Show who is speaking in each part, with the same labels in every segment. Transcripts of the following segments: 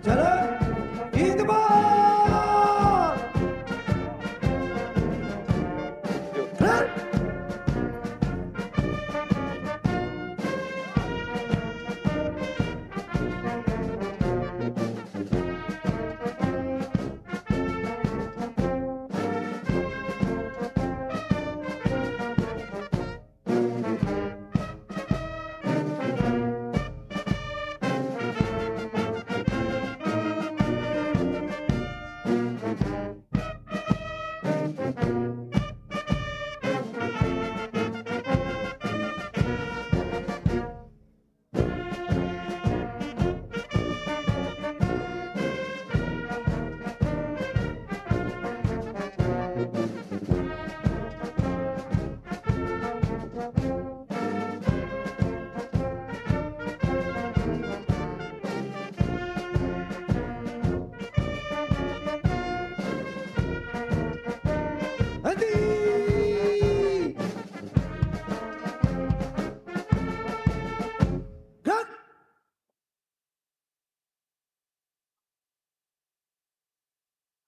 Speaker 1: Jalan di tempat. Gerak. Henti. Gerak.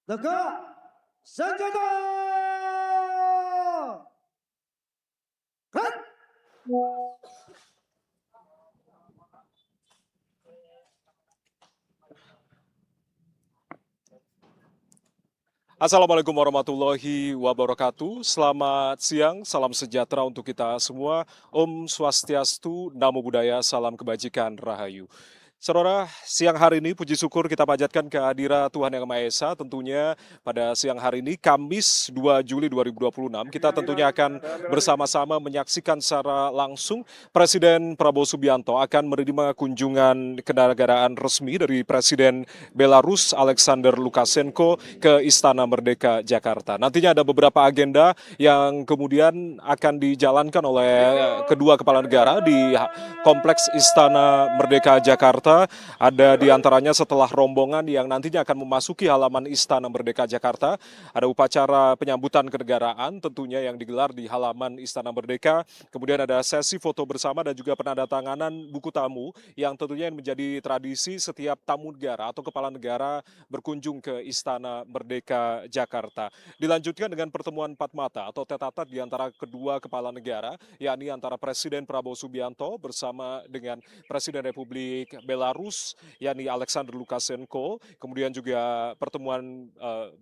Speaker 1: Tegak senjata. Gerak.
Speaker 2: Assalamualaikum warahmatullahi wabarakatuh. Selamat siang, salam sejahtera untuk kita semua. Om Swastiastu, Namo Buddhaya, salam kebajikan, Rahayu. Saudara, siang hari ini puji syukur kita panjatkan kehadirat Tuhan Yang Maha Esa. Tentunya pada siang hari ini, Kamis 2 Juli 2026, kita tentunya akan bersama-sama menyaksikan secara langsung Presiden Prabowo Subianto akan menerima kunjungan kenegaraan resmi dari Presiden Belarus Alexander Lukashenko ke Istana Merdeka Jakarta. Nantinya ada beberapa agenda yang kemudian akan dijalankan oleh kedua kepala negara di Kompleks Istana Merdeka Jakarta. Ada di antaranya setelah rombongan yang nantinya akan memasuki halaman Istana Merdeka Jakarta, ada upacara penyambutan kenegaraan tentunya yang digelar di halaman Istana Merdeka. Kemudian ada sesi foto bersama dan juga penandatanganan buku tamu yang tentunya menjadi tradisi setiap tamu negara atau kepala negara berkunjung ke Istana Merdeka Jakarta. Dilanjutkan dengan pertemuan empat mata atau tete-a-tete di antara kedua kepala negara, yakni antara Presiden Prabowo Subianto bersama dengan Presiden Republik Belarus, yakni Alexander Lukashenko. Kemudian juga pertemuan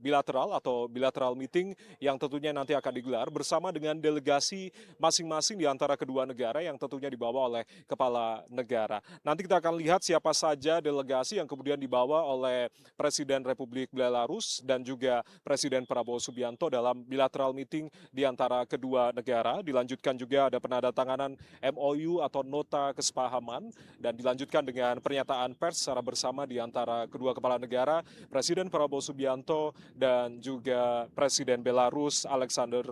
Speaker 2: bilateral atau bilateral meeting yang tentunya nanti akan digelar bersama dengan delegasi masing-masing di antara kedua negara yang tentunya dibawa oleh kepala negara. Nanti kita akan lihat siapa saja delegasi yang kemudian dibawa oleh Presiden Republik Belarus dan juga Presiden Prabowo Subianto dalam bilateral meeting di antara kedua negara. Dilanjutkan juga ada penandatanganan MOU atau nota kesepahaman dan dilanjutkan dengan pernyataan pers secara bersama di antara kedua kepala negara, Presiden Prabowo Subianto dan juga Presiden Belarus Alexander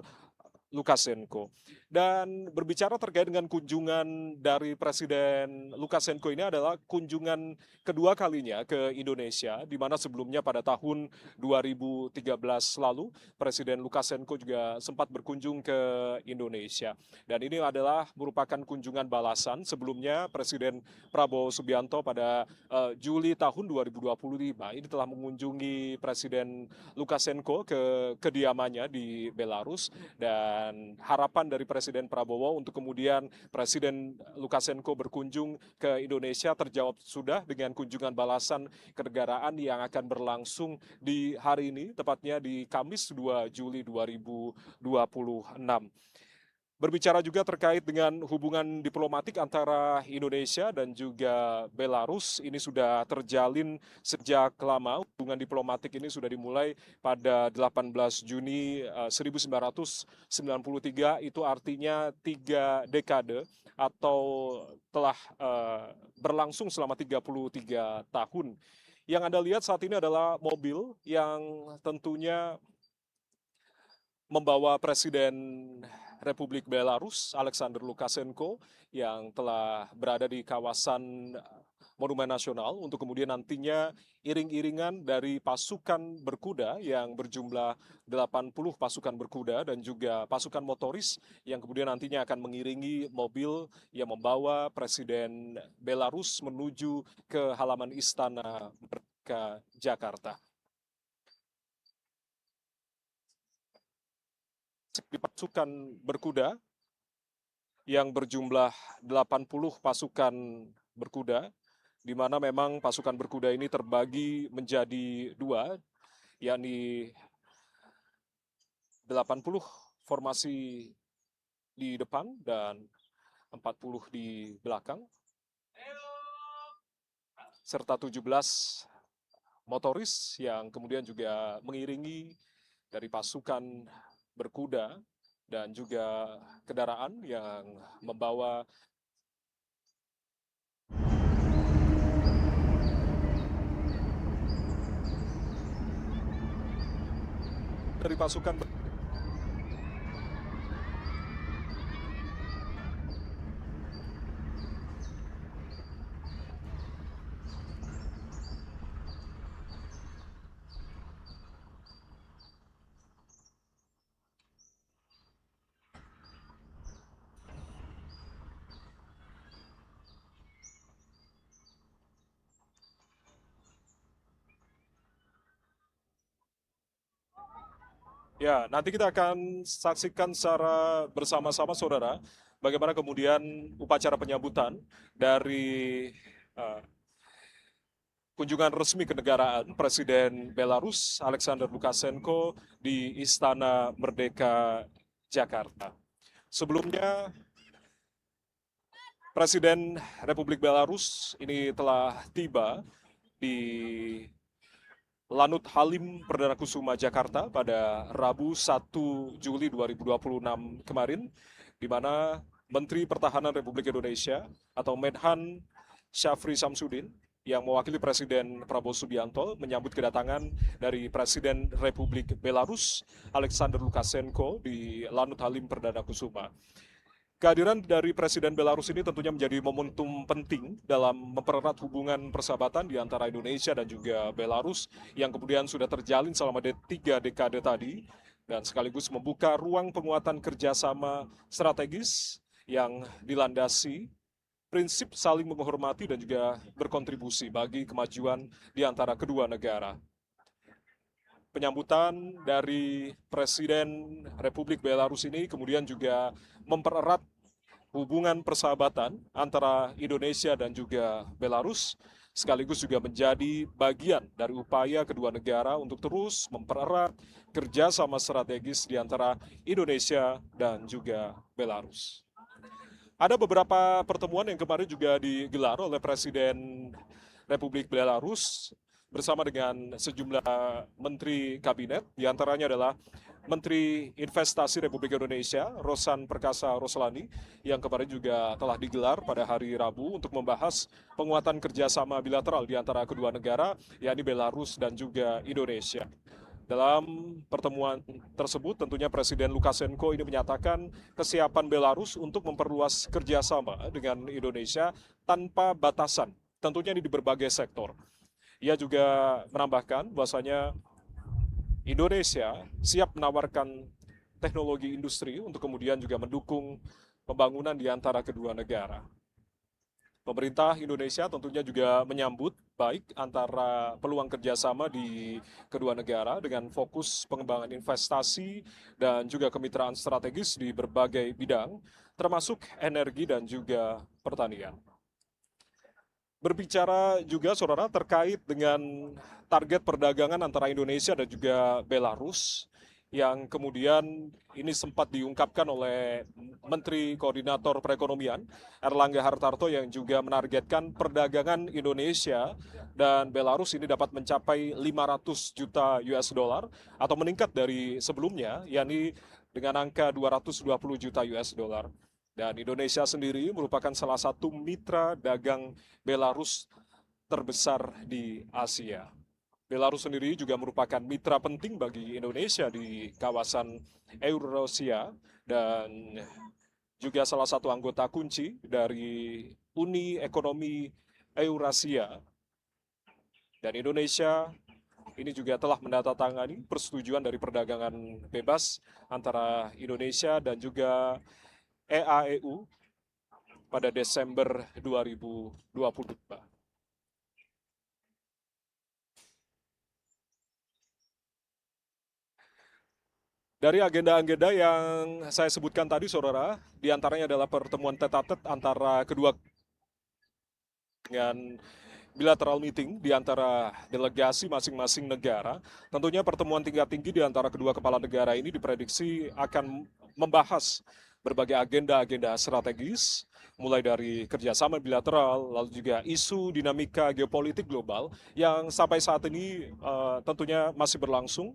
Speaker 2: Lukashenko. Dan berbicara terkait dengan kunjungan dari Presiden Lukashenko ini adalah kunjungan kedua kalinya ke Indonesia, di mana sebelumnya pada tahun 2013 lalu Presiden Lukashenko juga sempat berkunjung ke Indonesia. Dan ini adalah merupakan kunjungan balasan sebelumnya Presiden Prabowo Subianto pada Juli tahun 2025 ini telah mengunjungi Presiden Lukashenko ke kediamannya di Belarus. Dan dan harapan dari Presiden Prabowo untuk kemudian Presiden Lukashenko berkunjung ke Indonesia terjawab sudah dengan kunjungan balasan kenegaraan yang akan berlangsung di hari ini, tepatnya di Kamis 2 Juli 2026. Berbicara juga terkait dengan hubungan diplomatik antara Indonesia dan juga Belarus, ini sudah terjalin sejak lama. Hubungan diplomatik ini sudah dimulai pada 18 Juni 1993, itu artinya 3 dekade atau telah berlangsung selama 33 tahun. Yang Anda lihat saat ini adalah mobil yang tentunya membawa Presiden Republik Belarus, Alexander Lukashenko, yang telah berada di kawasan Monumen Nasional untuk kemudian nantinya iring-iringan dari pasukan berkuda yang berjumlah 80 pasukan berkuda dan juga pasukan motoris yang kemudian nantinya akan mengiringi mobil yang membawa Presiden Belarus menuju ke halaman Istana Merdeka Jakarta. Di pasukan berkuda yang berjumlah 80 pasukan berkuda, di mana memang pasukan berkuda ini terbagi menjadi dua, yakni 80 formasi di depan dan 40 di belakang, serta 17 motoris yang kemudian juga mengiringi dari pasukan berkuda dan juga kendaraan yang membawa dari pasukan Ya, nanti kita akan saksikan secara bersama-sama, saudara, bagaimana kemudian upacara penyambutan dari eh, kunjungan resmi kenegaraan Presiden Belarus Alexander Lukashenko di Istana Merdeka Jakarta. Sebelumnya, Presiden Republik Belarus ini telah tiba di Lanut Halim Perdana Kusuma Jakarta pada Rabu 1 Juli 2026 kemarin, di mana Menteri Pertahanan Republik Indonesia atau Menhan Syafri Samsudin yang mewakili Presiden Prabowo Subianto menyambut kedatangan dari Presiden Republik Belarus Alexander Lukashenko di Lanut Halim Perdana Kusuma. Kehadiran dari Presiden Belarus ini tentunya menjadi momentum penting dalam mempererat hubungan persahabatan di antara Indonesia dan juga Belarus yang kemudian sudah terjalin selama 3 dekade tadi, dan sekaligus membuka ruang penguatan kerjasama strategis yang dilandasi prinsip saling menghormati dan juga berkontribusi bagi kemajuan di antara kedua negara. Penyambutan dari Presiden Republik Belarus ini kemudian juga mempererat hubungan persahabatan antara Indonesia dan juga Belarus, sekaligus juga menjadi bagian dari upaya kedua negara untuk terus mempererat kerjasama strategis di antara Indonesia dan juga Belarus. Ada beberapa pertemuan yang kemarin juga digelar oleh Presiden Republik Belarus bersama dengan sejumlah menteri kabinet, diantaranya adalah Menteri Investasi Republik Indonesia, Rosan Perkasa Roslani, yang kemarin juga telah digelar pada hari Rabu untuk membahas penguatan kerjasama bilateral di antara kedua negara, yakni Belarus dan juga Indonesia. Dalam pertemuan tersebut, tentunya Presiden Lukashenko ini menyatakan kesiapan Belarus untuk memperluas kerjasama dengan Indonesia tanpa batasan, tentunya di berbagai sektor. Ia juga menambahkan bahwasanya Indonesia siap menawarkan teknologi industri untuk kemudian juga mendukung pembangunan di antara kedua negara. Pemerintah Indonesia tentunya juga menyambut baik antara peluang kerjasama di kedua negara dengan fokus pengembangan investasi dan juga kemitraan strategis di berbagai bidang, termasuk energi dan juga pertanian. Berbicara juga saudara terkait dengan target perdagangan antara Indonesia dan juga Belarus yang kemudian ini sempat diungkapkan oleh Menteri Koordinator Perekonomian Erlangga Hartarto yang juga menargetkan perdagangan Indonesia dan Belarus ini dapat mencapai 500 juta US dollar atau meningkat dari sebelumnya yakni dengan angka 220 juta US dollar. Dan Indonesia sendiri merupakan salah satu mitra dagang Belarus terbesar di Asia. Belarus sendiri juga merupakan mitra penting bagi Indonesia di kawasan Eurasia dan juga salah satu anggota kunci dari Uni Ekonomi Eurasia. Dan Indonesia ini juga telah menandatangani persetujuan dari perdagangan bebas antara Indonesia dan juga EAEU pada Desember 2022. Dari agenda-agenda yang saya sebutkan tadi, saudara, diantaranya adalah pertemuan tet-a-tet antara kedua dengan bilateral meeting di antara delegasi masing-masing negara. Tentunya pertemuan tingkat tinggi di antara kedua kepala negara ini diprediksi akan membahas berbagai agenda-agenda strategis, mulai dari kerjasama bilateral, lalu juga isu dinamika geopolitik global yang sampai saat ini tentunya masih berlangsung,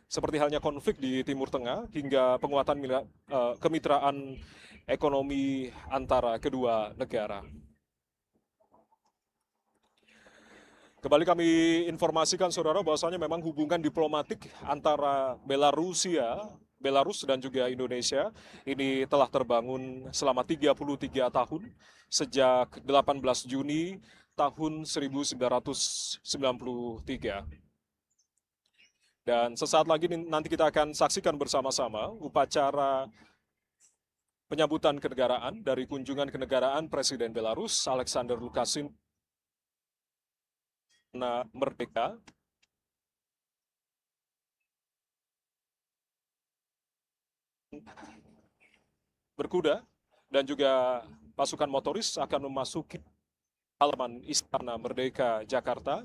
Speaker 2: seperti halnya konflik di Timur Tengah hingga penguatan kemitraan ekonomi antara kedua negara. Kembali kami informasikan saudara bahwasanya memang hubungan diplomatik antara Belarus dan juga Indonesia ini telah terbangun selama 33 tahun sejak 18 Juni tahun 1993. Dan sesaat lagi nanti kita akan saksikan bersama-sama upacara penyambutan kenegaraan dari kunjungan kenegaraan Presiden Belarus Alexander Lukashenko merdeka berkuda dan juga pasukan motoris akan memasuki halaman Istana Merdeka Jakarta.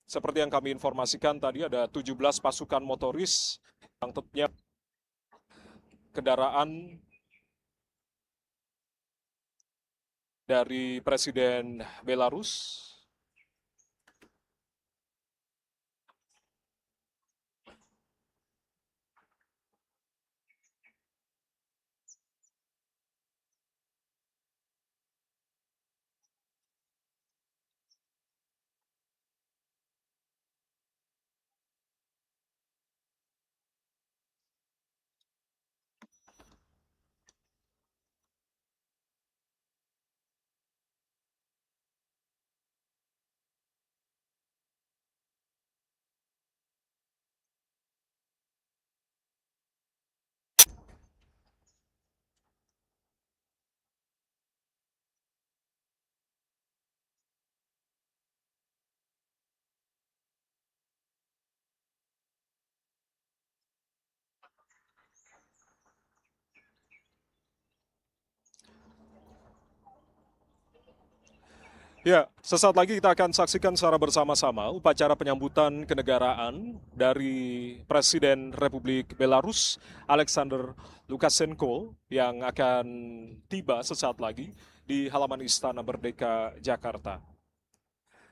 Speaker 2: Seperti yang kami informasikan tadi ada 17 pasukan motoris yang tentunya kendaraan dari Presiden Belarus. Ya, sesaat lagi kita akan saksikan secara bersama-sama upacara penyambutan kenegaraan dari Presiden Republik Belarus, Alexander Lukashenko, yang akan tiba sesaat lagi di halaman Istana Merdeka Jakarta.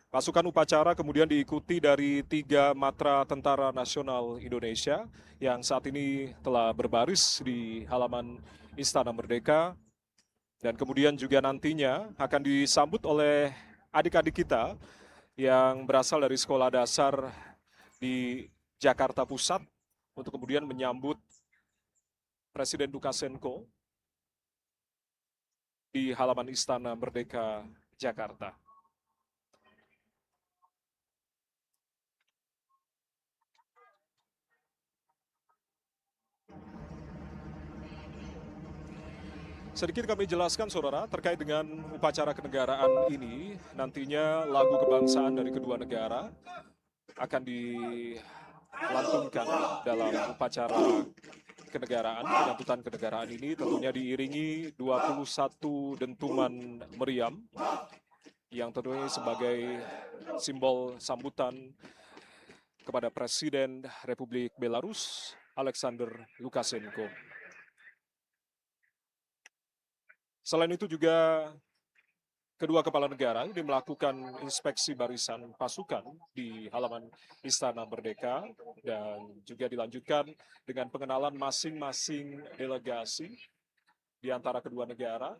Speaker 2: Pasukan upacara kemudian diikuti dari 3 matra Tentara Nasional Indonesia yang saat ini telah berbaris di halaman Istana Merdeka. Dan kemudian juga nantinya akan disambut oleh adik-adik kita yang berasal dari sekolah dasar di Jakarta Pusat untuk kemudian menyambut Presiden Lukashenko di halaman Istana Merdeka Jakarta. Sedikit kami jelaskan saudara terkait dengan upacara kenegaraan ini, nantinya lagu kebangsaan dari kedua negara akan dilantunkan dalam upacara kenegaraan, penyambutan kenegaraan ini tentunya diiringi 21 dentuman meriam yang tentunya sebagai simbol sambutan kepada Presiden Republik Belarus, Alexander Lukashenko. Selain itu juga kedua kepala negara ini melakukan inspeksi barisan pasukan di halaman Istana Merdeka dan juga dilanjutkan dengan pengenalan masing-masing delegasi di antara kedua negara.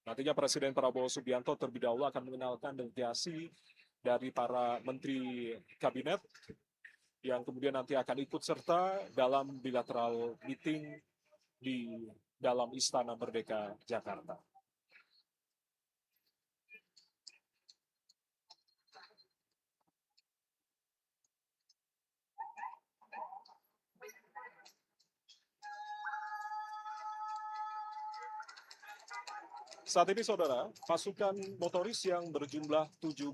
Speaker 2: Nantinya Presiden Prabowo Subianto terlebih dahulu akan mengenalkan delegasi dari para menteri kabinet yang kemudian nanti akan ikut serta dalam bilateral meeting di dalam Istana Merdeka Jakarta. Saat ini saudara, pasukan motoris yang berjumlah 17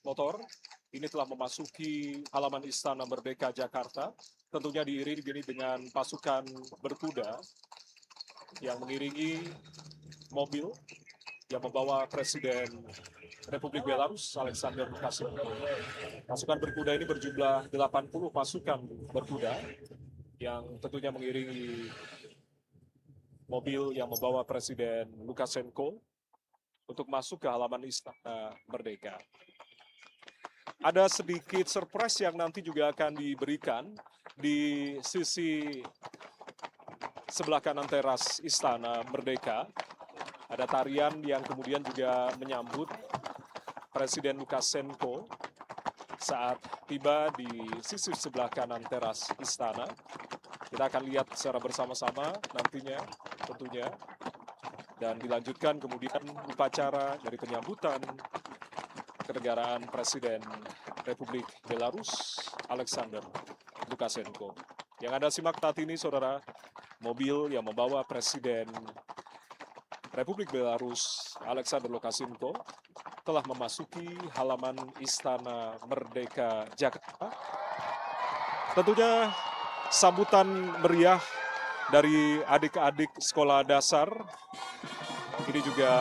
Speaker 2: motor ini telah memasuki halaman Istana Merdeka Jakarta, tentunya diiringi dengan pasukan berkuda yang mengiringi mobil yang membawa Presiden Republik Belarus, Alexander Lukashenko. Pasukan berkuda ini berjumlah 80 pasukan berkuda yang tentunya mengiringi mobil yang membawa Presiden Lukashenko untuk masuk ke halaman Istana Merdeka. Ada sedikit surprise yang nanti juga akan diberikan di sisi sebelah kanan teras Istana Merdeka. Ada tarian yang kemudian juga menyambut Presiden Lukashenko saat tiba di sisi sebelah kanan teras istana. Kita akan lihat secara bersama-sama nantinya tentunya. Dan dilanjutkan kemudian upacara dari penyambutan kenegaraan Presiden Republik Belarus, Alexander Lukashenko. Yang Anda simak saat ini, saudara, mobil yang membawa Presiden Republik Belarus, Alexander Lukashenko, telah memasuki halaman Istana Merdeka Jakarta. Tentunya sambutan meriah dari adik-adik sekolah dasar ini juga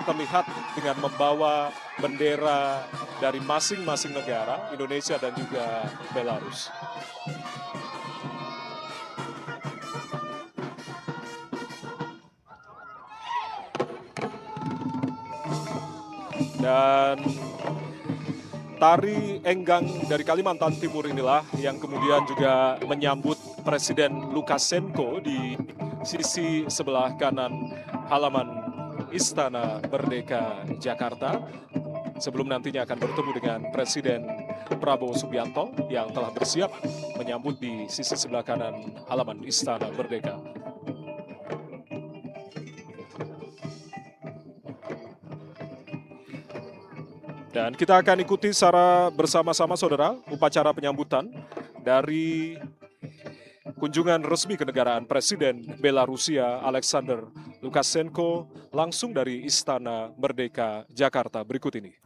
Speaker 2: terlihat dengan membawa bendera dari masing-masing negara, Indonesia dan juga Belarus. Dan tari enggang dari Kalimantan Timur inilah yang kemudian juga menyambut Presiden Lukashenko di sisi sebelah kanan halaman Istana Merdeka Jakarta. Sebelum nantinya akan bertemu dengan Presiden Prabowo Subianto yang telah bersiap menyambut di sisi sebelah kanan halaman Istana Merdeka. Dan kita akan ikuti secara bersama-sama saudara upacara penyambutan dari kunjungan resmi kenegaraan Presiden Belarusia Alexander Lukashenko langsung dari Istana Merdeka Jakarta berikut ini.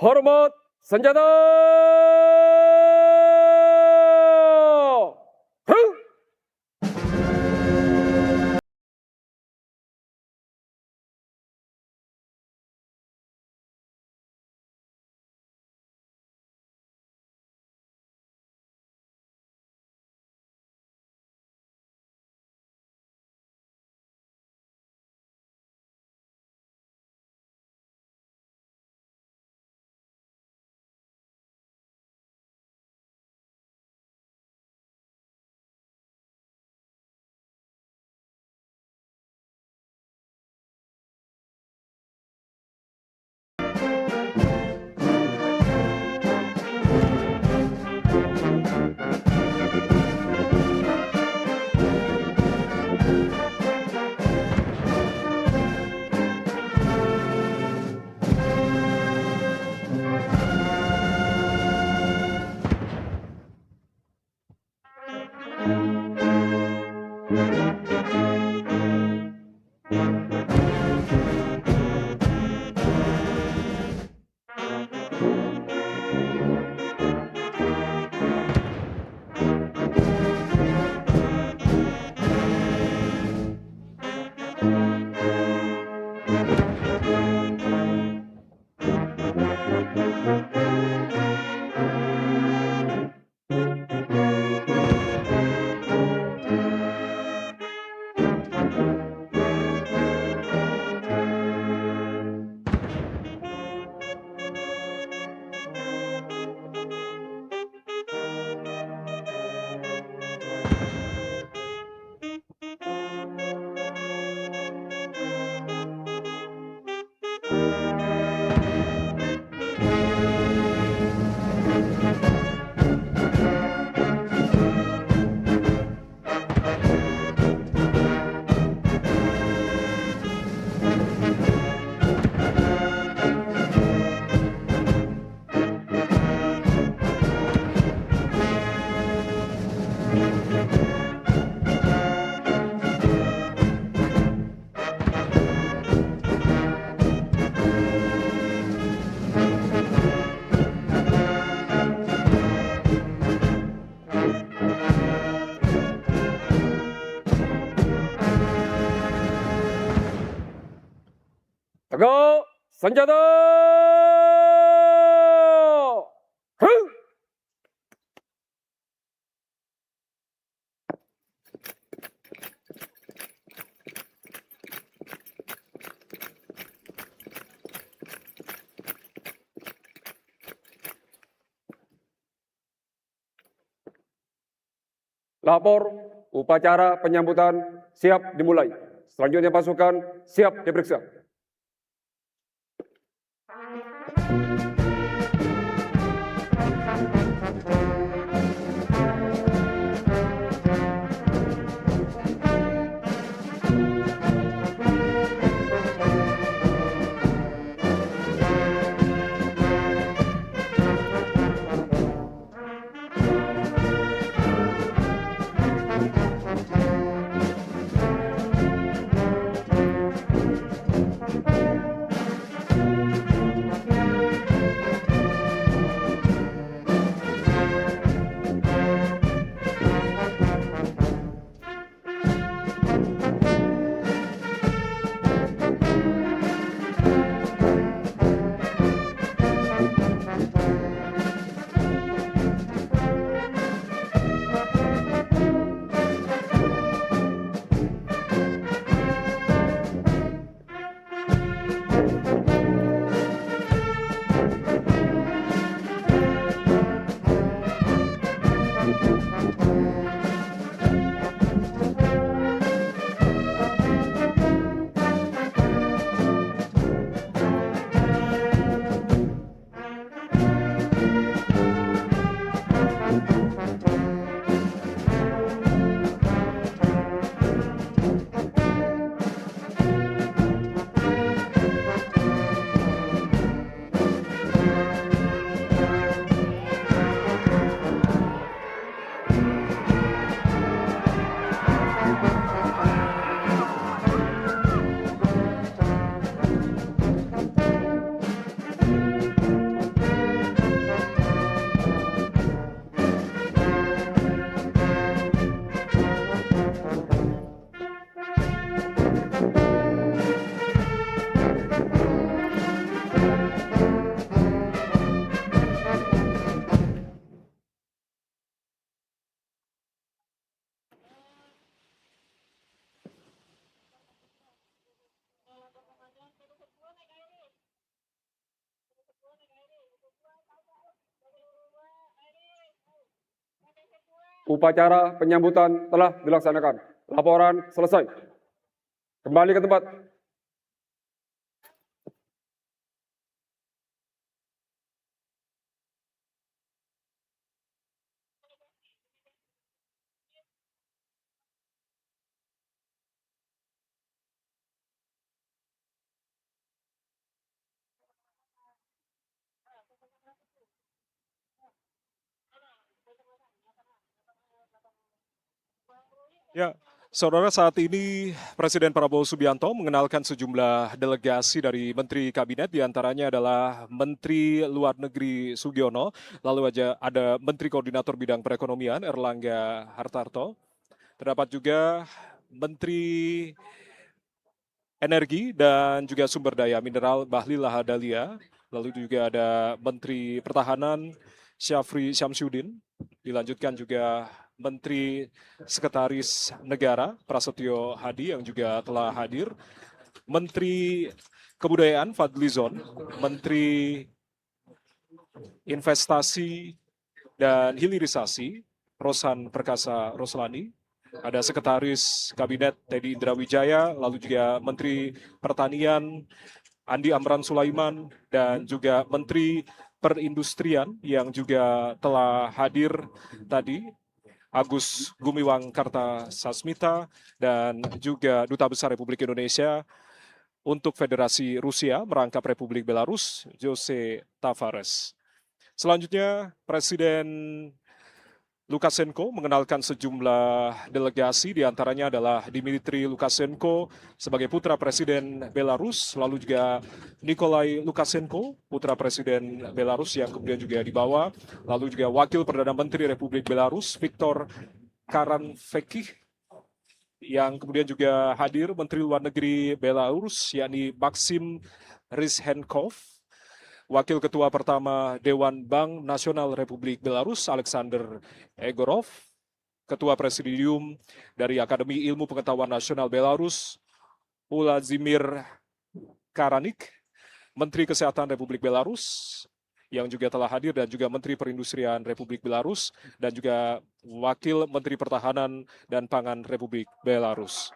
Speaker 3: Hormat senjata! Tegak, senjata! Hei! Lapor, upacara penyambutan siap dimulai. Selanjutnya pasukan siap diperiksa. Upacara penyambutan telah dilaksanakan. Laporan selesai. Kembali ke tempat.
Speaker 2: Ya, saudara, saat ini Presiden Prabowo Subianto mengenalkan sejumlah delegasi dari Menteri Kabinet, diantaranya adalah Menteri Luar Negeri Sugiono, lalu ada Menteri Koordinator Bidang Perekonomian Erlangga Hartarto, terdapat juga Menteri Energi dan juga Sumber Daya Mineral Bahlil Lahadalia, lalu juga ada Menteri Pertahanan Syafri Syamsuddin, dilanjutkan juga Menteri Sekretaris Negara Prasetyo Hadi yang juga telah hadir, Menteri Kebudayaan Fadlizon, Menteri Investasi dan Hilirisasi Rosan Perkasa Roslani, ada Sekretaris Kabinet Teddy Indrawijaya, lalu juga Menteri Pertanian Andi Amran Sulaiman, dan juga Menteri Perindustrian yang juga telah hadir tadi, Agus Gumiwang Kartasasmita, dan juga Duta Besar Republik Indonesia untuk Federasi Rusia merangkap Republik Belarus, Jose Tavares. Selanjutnya, Presiden Lukashenko mengenalkan sejumlah delegasi, diantaranya adalah Dmitry Lukashenko sebagai putra Presiden Belarus, lalu juga Nikolai Lukashenko, putra Presiden Belarus yang kemudian juga dibawa, lalu juga Wakil Perdana Menteri Republik Belarus, Viktor Karanfekih, yang kemudian juga hadir Menteri Luar Negeri Belarus, yakni Maxim Rizhenkov, Wakil Ketua Pertama Dewan Bank Nasional Republik Belarus, Alexander Egorov, Ketua Presidium dari Akademi Ilmu Pengetahuan Nasional Belarus, Ulazimir Karanik, Menteri Kesehatan Republik Belarus, yang juga telah hadir, dan juga Menteri Perindustrian Republik Belarus, dan juga Wakil Menteri Pertahanan dan Pangan Republik Belarus.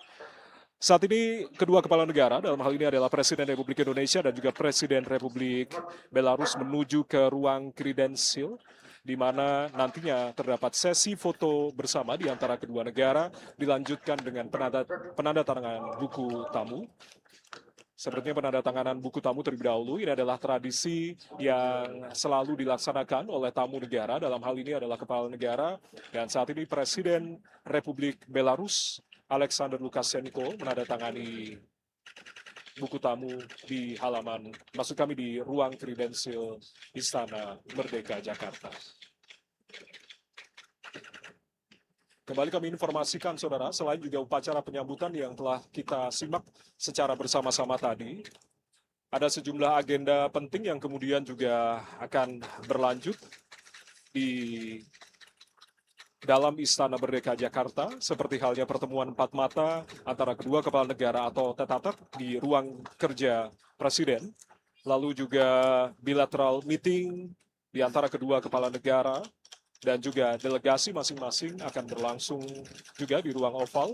Speaker 2: Saat ini kedua kepala negara, dalam hal ini adalah Presiden Republik Indonesia dan juga Presiden Republik Belarus, menuju ke ruang kredensial, di mana nantinya terdapat sesi foto bersama di antara kedua negara, dilanjutkan dengan penandatanganan buku tamu. Sepertinya penandatanganan buku tamu terlebih dahulu, ini adalah tradisi yang selalu dilaksanakan oleh tamu negara, dalam hal ini adalah kepala negara, dan saat ini Presiden Republik Belarus Alexander Lukashenko menandatangani buku tamu di halaman, maksud kami di ruang kredensial Istana Merdeka Jakarta. Kembali kami informasikan, saudara, selain juga upacara penyambutan yang telah kita simak secara bersama-sama tadi, ada sejumlah agenda penting yang kemudian juga akan berlanjut di dalam Istana Merdeka Jakarta, seperti halnya pertemuan empat mata antara kedua kepala negara atau tete-a-tete di ruang kerja Presiden, lalu juga bilateral meeting di antara kedua kepala negara, dan juga delegasi masing-masing akan berlangsung juga di ruang oval,